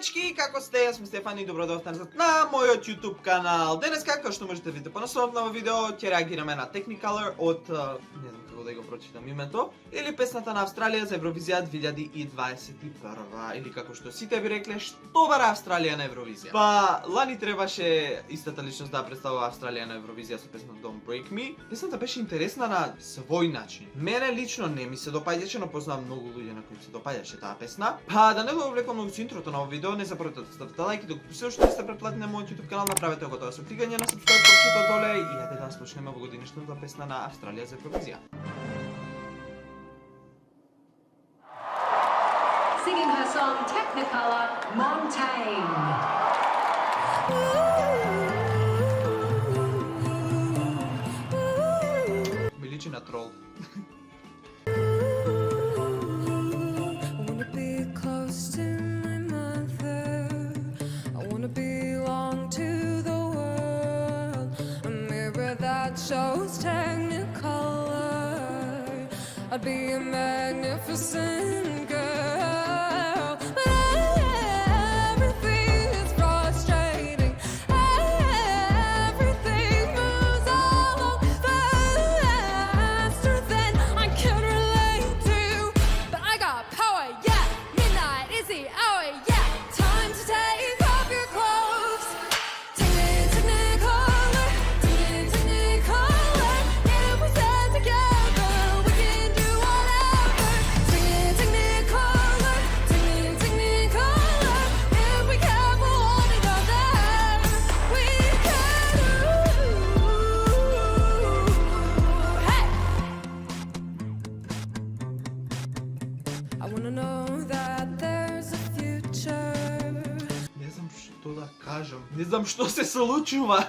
дечки, како сте? Јас сум Стефан и добродојавте назад на мојот YouTube канал. Денес, како што можете да видите по насловот на овој видео, ќе реагираме на Technicolor од не знам како да го прочитам името, или песната на Австралија за Евровизија 2021, или како што сите ви рекле, што бара Австралија на Евровизија. Па лани требаше истата личност да представува Австралија на Евровизија со песната Don't Break Me. Песната беше интересна на свој начин. Мене лично не ми се допаѓаше, но познавам многу луѓе на кои се допаѓаше таа песна. Па да не го влекам многу со интрото на овој видео, не заборавете да ставите лајк и докато се уште сте претплатени на мојот YouTube канал, направете го тоа со кликање на subscribe копчето доле и ајде да слушнеме овогодишната песна на Австралија за Евровизија. Singing her song Technicolor, Montaigne. Ми личи на трол. Shows Technicolor. I'd be a magnificent girl, but everything is frustrating. Everything moves along faster than I can relate to. But I got power, yeah. Midnight is the hour, yeah. Time to take off your clothes. I wanna know that there's a future. Не знам што да кажам. Не знам што се случува.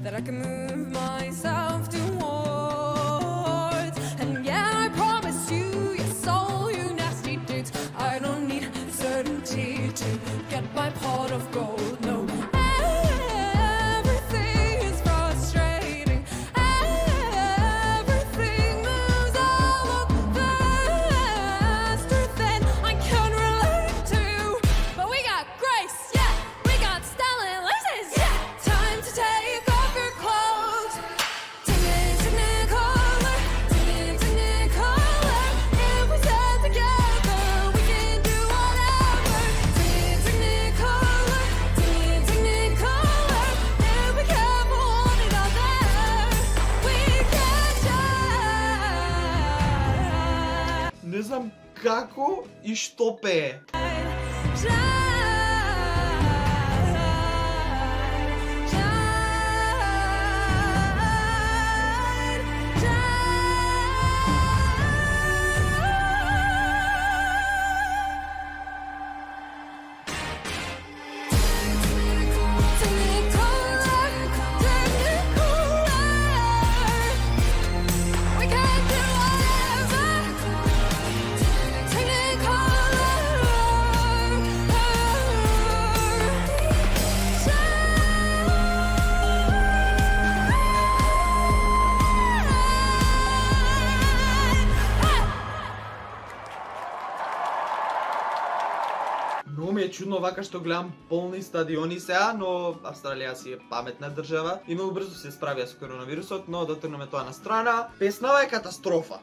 That I can move myself towards. And yeah, I promise you, yes, all you nasty dudes, I don't need certainty to get my pot of gold, no. Everything is frustrating. Everything moves along faster than I can relate to. But we got grace, yeah. We got style and laces, yeah. Time to take off your clothes. Technicolor, Technicolor. If we stand together, we can do whatever. Technicolor, Technicolor. If we careful one another, we can shine. Не знам како и што пее. Но ми е чудно вака што гледам полни стадиони сега, но Австралија си е паметна држава и многу брзо се справија со коронавирусот, но да тргнеме тоа на страна. Песнава е катастрофа.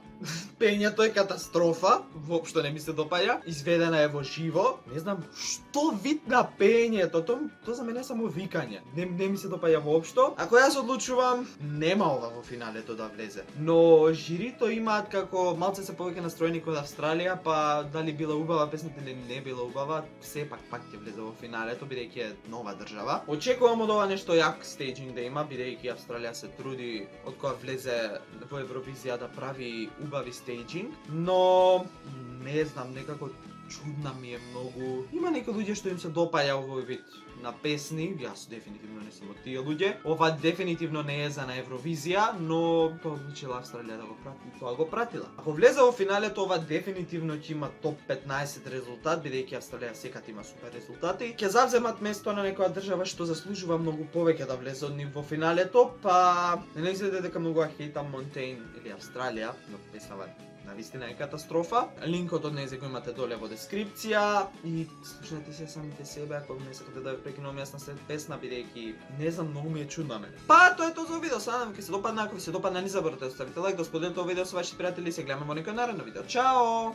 Пењето е катастрофа, воопшто не ми се допаѓа. Изведена е во живо. Не знам што вид на пењето, тоа за мене е само викање. Не ми се допаѓа воопшто. Ако јас одлучувам, нема ова во финалето да влезе. Но жирито имаат како малце се повеќе настроени кон Австралија, па дали била убава песната или не била убава, сепак пак ќе влезе во финалето, бидејќи е нова држава. Очекувам од ова нешто јак стејџинг да има, бидејќи Австралија се труди од кога влезе во Евровизија да прави убави стејџинг, но не знам, некако чудна ми е многу. Има некои луѓе што им се допаѓа овој вид на песни, јас дефинитивно не сум од тие луѓе. Ова дефинитивно не е за на Евровизија, но тоа одлучила Австралија да го прати, тоа го пратила. Ако влезе во финалето, ова дефинитивно ќе има топ 15 резултат, бидејќи Австралија секад има супер резултати. Ќе завземат место на некоја држава што заслужува многу повеќе да влезе од нив во финалето, па не изгледа дека многу ја хейтам Монтейн или Австралија, но песнава навистина е катастрофа. Линкот од нејзе го имате доле во дескрипција и слушнете се самите себе ако не сакате да ве прекинувам јас на след песна, бидејќи не знам, многу ми е чудна мене. Па тоа е тоа за видео, се надам ќе се допадне, ако ви се допадне не заборавте да ставите лайк, да споделите тоа видео со вашите пријатели и се гледаме во некој наредно видео. Чао!